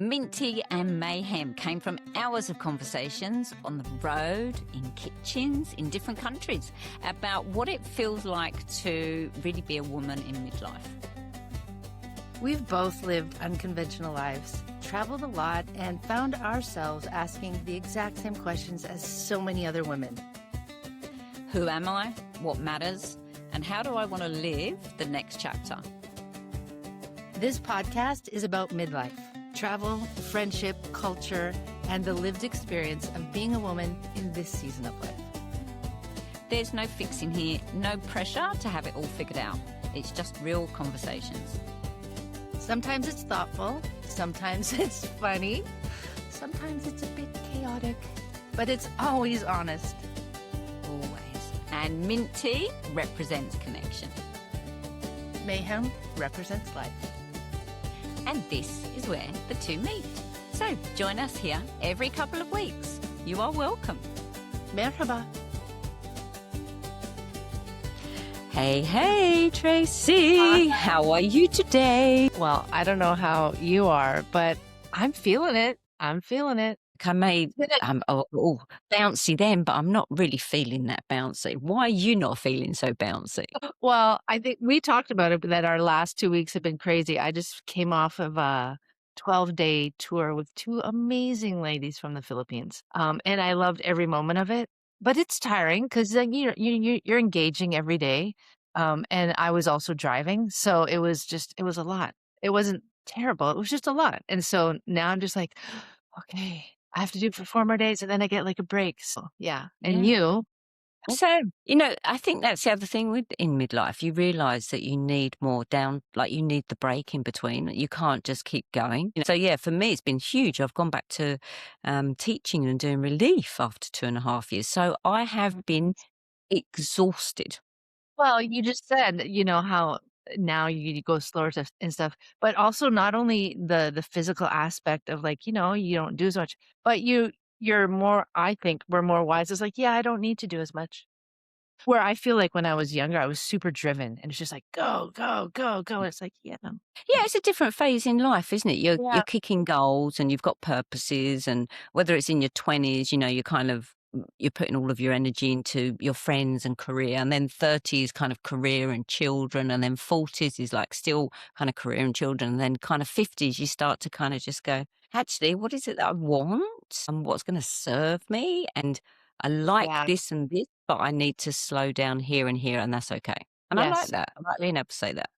Mint Tea and Mayhem came from hours of conversations on the road, in kitchens, in different countries, about what it feels like to really be a woman in midlife. We've both lived unconventional lives, traveled a lot, and found ourselves asking the exact same questions as so many other women. Who am I? What matters? And how do I want to live the next chapter? This podcast is about midlife, travel, friendship, culture, and the lived experience of being a woman in this season of life. There's no fixing here, no pressure to have it all figured out. It's just real conversations. Sometimes it's thoughtful, sometimes it's funny, sometimes it's a bit chaotic, but it's always honest. Always. And Mint Tea represents connection. Mayhem represents life. And this is where the two meet. So join us here every couple of weeks. You are welcome. Merhaba. Hey, Tracy. How are you today? Well, I don't know how you are, but I'm feeling it. I'm bouncy then, but I'm not really feeling that bouncy. Why are you not feeling so bouncy? Well, I think we talked about it, that our last 2 weeks have been crazy. I just came off of a 12-day tour with two amazing ladies from the Philippines. And I loved every moment of it, but it's tiring because you're engaging every day. And I was also driving. So it was a lot. It wasn't terrible. It was just a lot. And so now I'm just like, okay, I have to do it for 4 more days and then I get like a break. So yeah. And you? So, I think that's the other thing in midlife. You realize that you need more you need the break in between. You can't just keep going. So, yeah, for me, it's been huge. I've gone back to teaching and doing relief after 2.5 years. So I have been exhausted. Well, you just said, how now you go slower and stuff, but also not only the physical aspect of you don't do as much, but you're more, I think we're more wise. It's like, yeah, I don't need to do as much. Where I feel like when I was younger, I was super driven and it's just like, go, go, go, go. It's like, yeah. Yeah, it's a different phase in life, isn't it? You're Yeah. kicking goals and you've got purposes, and whether it's in your 20s, you're putting all of your energy into your friends and career, and then 30s kind of career and children, and then 40s is like still kind of career and children, and then kind of 50s you start to kind of just go, actually, what is it that I want and what's going to serve me? And I like Yeah. this and this, but I need to slow down here and here, and that's okay. And I like Yes. that. I like being able to say that.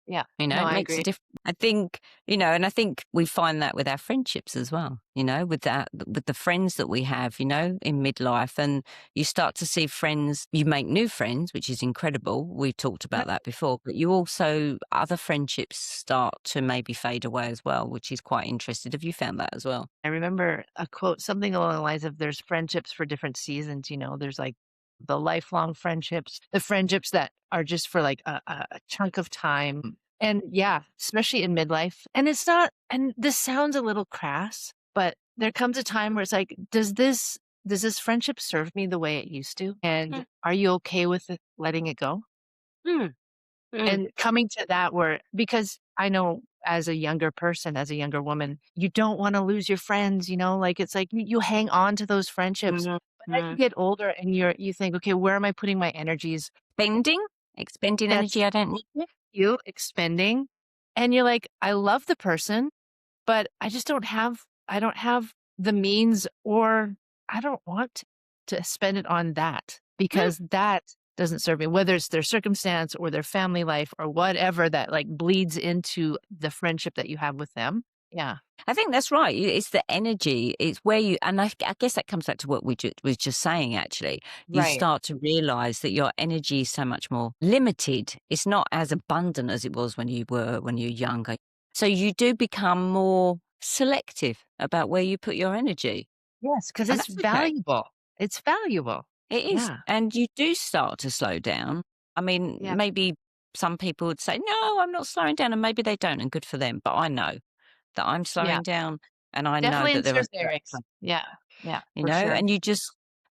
Yeah. No, No, it I makes a agree. difference. I think, and I think we find that with our friendships as well, with the friends that we have, in midlife, and you start to see friends, you make new friends, which is incredible. We've talked about that before, but you also, other friendships start to maybe fade away as well, which is quite interesting. Have you found that as well? I remember a quote, something along the lines of there's friendships for different seasons, there's like the lifelong friendships, the friendships that are just for like a chunk of time. And yeah, especially in midlife. And it's not, and this sounds a little crass, but there comes a time where it's like, does this friendship serve me the way it used to? And are you okay with it, letting it go? Mm. Mm. And coming to that because I know as a younger person, as a younger woman, you don't want to lose your friends, it's like you hang on to those friendships. Mhm. But as you get older and you think, okay, where am I putting my energies? Expending That's energy I don't need. you expending. And you're like, I love the person, but I just I don't have the means, or I don't want to spend it on that because that doesn't serve me, whether it's their circumstance or their family life or whatever that like bleeds into the friendship that you have with them. Yeah. I think that's right. It's the energy. It's where and I guess that comes back to what we was just saying, actually. You Right. start to realize that your energy is so much more limited. It's not as abundant as it was when you're younger. So you do become more selective about where you put your energy. Yes, because And it's that's okay. valuable. It's valuable. It is. Yeah. And you do start to slow down. I mean, Yeah. maybe some people would say, no, I'm not slowing down. And maybe they don't, and good for them. But I know that I'm slowing Yeah. down, and I know Definitely in that there are certain areas. Yeah. Yeah. For sure. and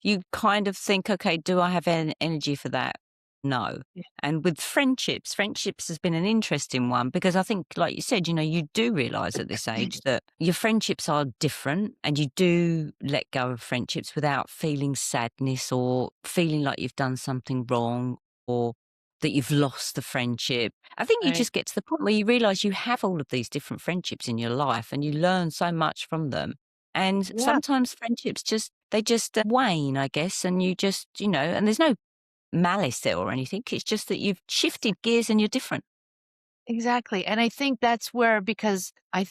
you kind of think, okay, do I have energy for that know. Yeah. And with friendships has been an interesting one because I think, like you said, you do realize at this age that your friendships are different and you do let go of friendships without feeling sadness or feeling like you've done something wrong or that you've lost the friendship. I think you Right. just get to the point where you realize you have all of these different friendships in your life and you learn so much from them. And Yeah. sometimes friendships just wane, I guess, and you just, and there's no malice there or anything. It's just that you've shifted gears and you're different. Exactly. And I think that's where, because I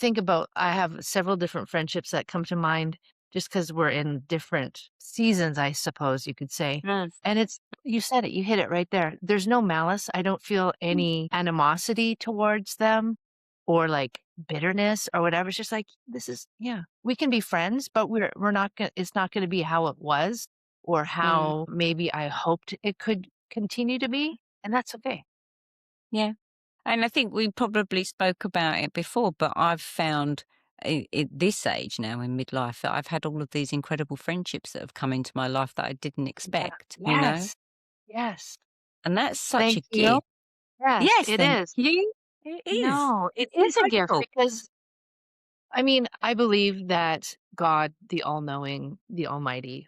have several different friendships that come to mind just because we're in different seasons, I suppose you could say. Mm. And you said it, you hit it right there. There's no malice. I don't feel Mm. any animosity towards them or like bitterness or whatever. It's just like, yeah, we can be friends, but we're not going to, it's not going to be how it was or Mm. how maybe I hoped it could continue to be. And that's okay. Yeah. And I think we probably spoke about it before, but I've found at this age now in midlife that I've had all of these incredible friendships that have come into my life that I didn't Yeah. expect. Yes. Yes. And that's such Thank a you. gift. Yes, Yes, it thank is. you. It is. No, it It's is a gift incredible. because I mean, I believe that God, the all-knowing, the almighty,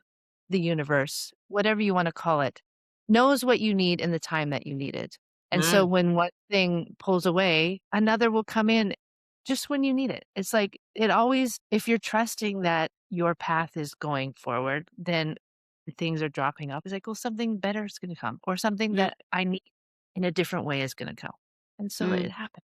the universe, whatever you want to call it, knows what you need in the time that you need it. And so Mm. when one thing pulls away, another will come in just when you need it. It's like it always, if you're trusting that your path is going forward, then things are dropping off. It's like, well, something better is going to come or something Mm. that I need in a different way is going to come. And so it Mm. happens.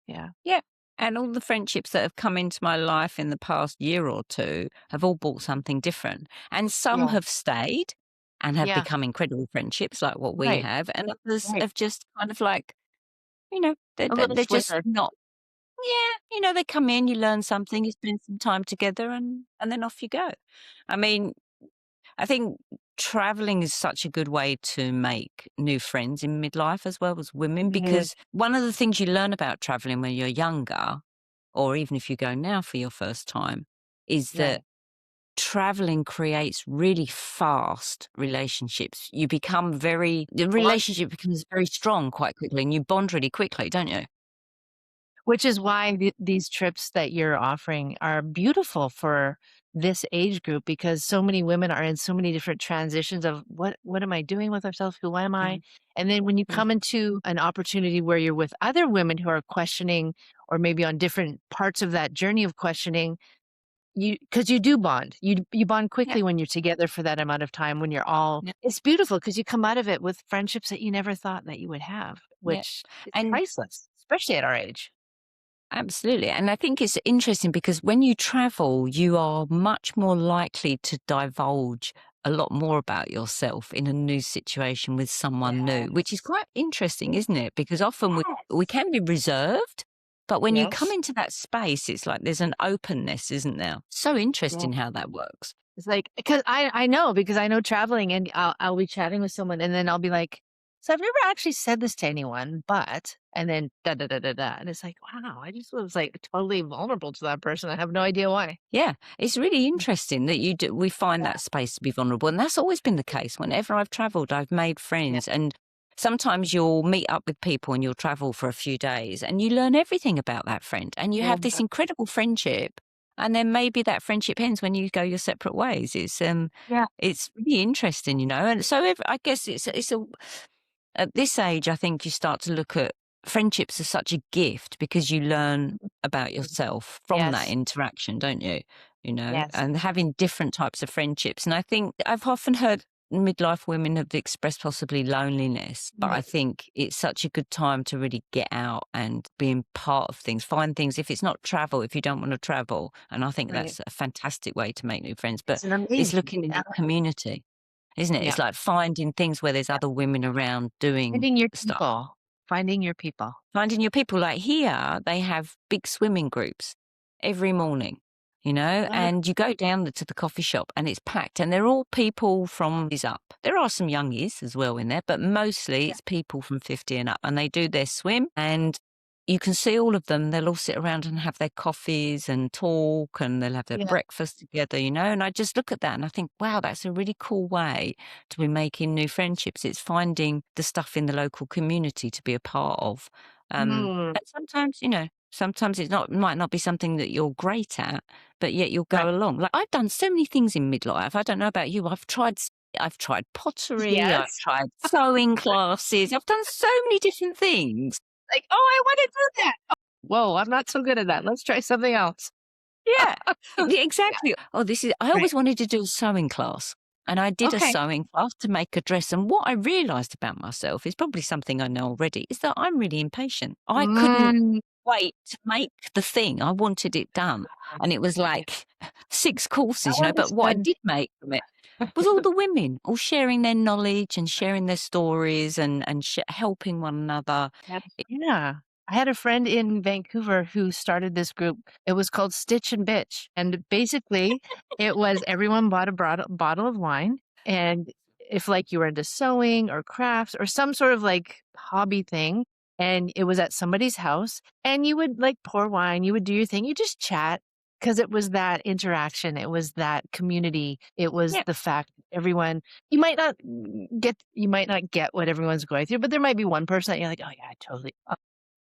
Yeah. Yeah. And all the friendships that have come into my life in the past year or two have all brought something different. And some Yeah. have stayed and have Yeah. become incredible friendships like what we Right. have. And others Right. have just kind of like, A little they're just flicker. not, yeah, they come in, you learn something, you spend some time together and then off you go. I mean, I think traveling is such a good way to make new friends in midlife as well as women, It is. because one of the things you learn about traveling when you're younger, or even if you go now for your first time, is Right. that traveling creates really fast relationships. The Bond, relationship becomes very strong quite quickly and you bond really quickly, don't you? which is why these trips that you're offering are beautiful for this age group because so many women are in so many different transitions of what am I doing with myself? Who am I? Mm, And then when you mm. come into an opportunity where you're with other women who are questioning or maybe on different parts of that journey of questioning, because you do bond. You bond Yeah, quickly when you're together for that amount of time when you're all yeah, it's beautiful because you come out of it with friendships that you never thought that you would have, yeah. which is And priceless, especially at our age. absolutely. And I think it's interesting because when you travel, you are much more likely to divulge a lot more about yourself in a new situation with someone new, which is Yes. quite interesting, isn't it? Because often we Yes. can be reserved, but when you come Yes. into that space, it's like there's an openness, isn't there? So Yeah. interesting how that works. It's like because I know traveling and I'll be chatting with someone and then I'll be like, "So I've never actually said this to anyone, but" and then da da da da da, and it's like, wow, I just was like totally vulnerable to that person. I have no idea why. Yeah, it's really Mm. interesting that we find Yeah. that space to be vulnerable, and that's always been the case. Whenever I've travelled, I've made Yeah. friends, and sometimes you'll meet up with people and you'll travel for a few days, and you learn everything about that friend, and you have this Yeah. incredible friendship, and then maybe that friendship ends when you go your separate ways. Yeah. It's really interesting, and so I guess it's a at this age, I think you start to look at friendships as such a gift because you learn about yourself from that Yes. interaction, don't you? Yes. And having different types of friendships. And I think I've often heard midlife women have expressed possibly loneliness, but I Right. think it's such a good time to really get out and being part of things, find things. If it's not travel, if you don't want to travel, and I think Right. that's a fantastic way to make new friends, but It's an it's amazing looking in yeah. your community. Isn't it? Yeah. It's like finding things where there's Yeah. other women around doing Finding your stuff. people. Finding your people. Finding your people. Like here, they have big swimming groups every morning, Ah, and you go down to the coffee shop and it's packed and they're all people from is up. There are some youngies as well in there, but mostly yeah. it's people from 50 and up and they do their swim and you can see all of them. They'll all sit around and have their coffees and talk, and they'll have their Yeah. breakfast together, and I just look at that and I think, wow, that's a really cool way to be making new friendships. It's finding the stuff in the local community to be a part of. Mm, And sometimes, sometimes might not be something that you're great at, but yet you'll right. go along. Like I've done so many things in midlife. I don't know about you. I've tried pottery, I've Yes. tried sewing classes, I've done so many different things. Like, "Oh, I wanna do that." Oh, whoa, I'm not so good at that. Let's try something else. Yeah, yeah, Yeah, exactly. I right. always wanted to do a sewing class, and I did a Okay. sewing class to make a dress, and what I realized about myself is probably something I know already, is that I'm really impatient. I couldn't Mm. wait to make the thing. I wanted it done, and it was Yeah, like 6 courses, so but what I understood. did make from it was all the women all sharing their knowledge and sharing their stories and helping one another. Yeah. I had a friend in Vancouver who started this group. It was called Stitch and Bitch, and basically, it was everyone bought a bottle of wine, and if, like, you were into sewing or crafts or some sort of, like, hobby thing, and it was at somebody's house, and you would, like, pour wine, you would do your thing, you just chat because it was that interaction, it was that community, it was Yeah. the fact that everyone you might not get what everyone's going through, but there might be one person that you're like, "Oh, yeah, I totally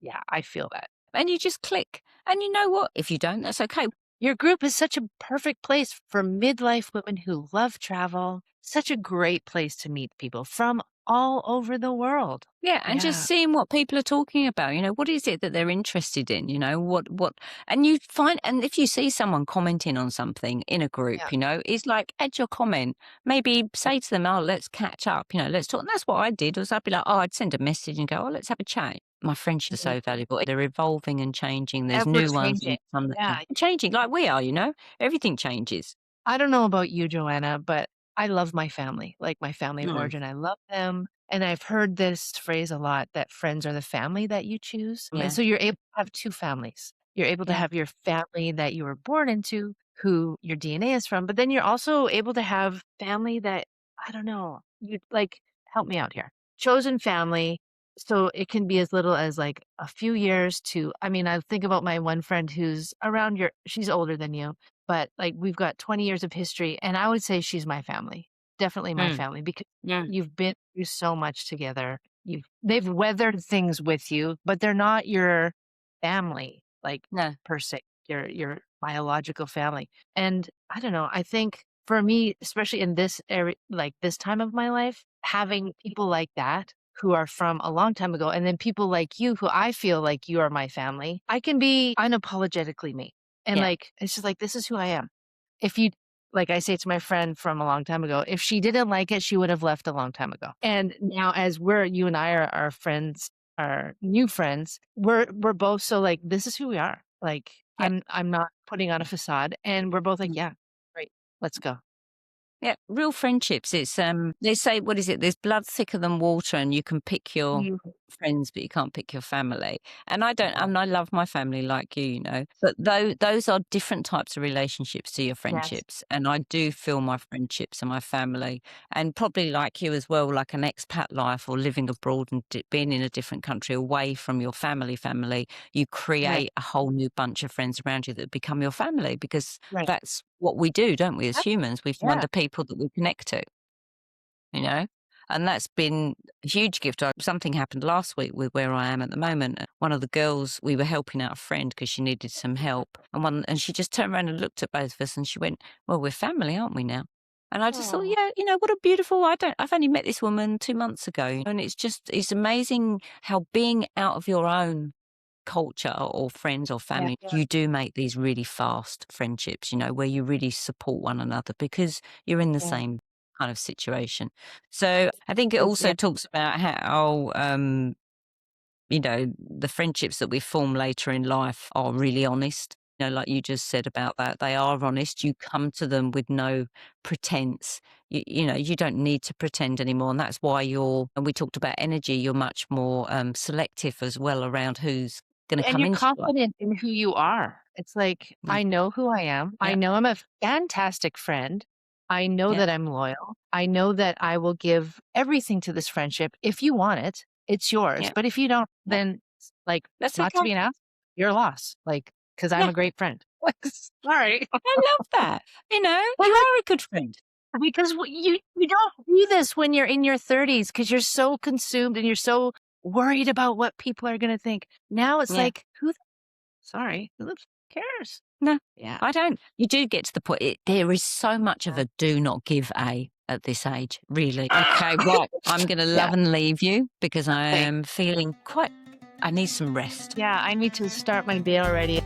yeah, I feel that." And you just click. And you know what? If you don't, that's okay. Your group is such a perfect place for midlife women who love travel, such a great place to meet people from all over the world. Yeah, and just Yeah, seeing what people are talking about, what is it that they're interested in, and you find, and if you see someone commenting on something in a yeah, group, it's like, add your comment, maybe yeah. say to them, oh, let's catch up, let's talk. And that's what I did, was I'd be like, oh, I'd send a message and go, oh, let's have a chat. My friendships are Mhm. so valuable. They're evolving and changing. There's Ever new ones changing. and some that are Yeah. changing like we are, everything changes. I don't know about you, Joanna, but I love my family, like my family of Mm, origin. I love them. And I've heard this phrase a lot that friends are the family that you choose. And yeah, so you're able to have two families. You're able to yeah, have your family that you were born into, who your DNA is from, but then you're also able to have family that, I don't know, you like, help me out here. Chosen family. So it can be as little as like a few years to, I mean, I think about my one friend who's around she's older than you, but, like, we've got 20 years of history, and I would say she's my family, definitely my mm, family, because yeah, you've been through so much together. They've weathered things with you, but they're not your family, like, no, per se, your biological family, and I don't know, I think for me, especially in this area, like, this time of my life, having people like that who are from a long time ago, and then people like you who I feel like you are my family, I can be unapologetically me. And, yeah, like, it's just like, "This is who I am." If you like I say to my friend from a long time ago, if she didn't like it, she would have left a long time ago. And now as you and I are friends, are new friends, we're both so like, "This is who we are." Like, yeah. I'm not putting on a facade, and we're both like, Mm. "Yeah, great. Let's go." Yeah, real friendships. They say, what is it? There's blood thicker than water, and you can pick your You friends, but you can't pick your family. And I don't, Yeah. I love my family like you. But those are different types of relationships to your Yes. friendships. And I do feel my friendships and my family, and probably like you as well, like an expat life or living abroad and being in a different country away from your family, you Right. create a whole new bunch of friends around you that become your family, because Right. that's what we do, don't we, as Yep. humans? We find Yeah. the people that we connect to, you know? And that's been a huge gift. Something happened last week with where I am at the moment. One of the girls, we were helping out a friend because she needed some help. And she just turned around and looked at both of us and she went, well, we're family, aren't we now? And I just thought, Aw. yeah, what a beautiful, I've only met this woman 2 months ago. And it's amazing how being out of your own culture or friends or Yeah. family, you do make these really fast friendships, where you really support one another because you're in the Yeah. same kind of situation. So I think it Yeah. also talks about how, the friendships that we form later in life are really honest. Like you just said about that, they are honest. You come to them with no pretense. You don't need to pretend anymore. And that's why and we talked about energy, you're much more selective as well around who's going to And come you're into your life. confident in who you are. It's like, Mm. I know who I am. I Yeah, know I'm a fantastic friend. I know yeah, that I'm loyal. I know that I will give everything to this friendship. If you want it, it's yours. yeah, But if you don't, yeah, then Like, That's not to okay. be an ass, you're a loss. Like, because I'm Yeah, a great friend. Sorry. I love that. You know, But you like, are a good friend. because you don't do this when you're in your 30s because you're so consumed and you're so worried about what people are going to think. Now it's Yeah. like, sorry, who the cares? No, Yeah. I don't. You do get to the point. There is so much of a do not give at this age, really. Okay, right. I'm going to Yeah. love and leave you because I Okay. am feeling I need some rest. Yeah, I need to start my day already.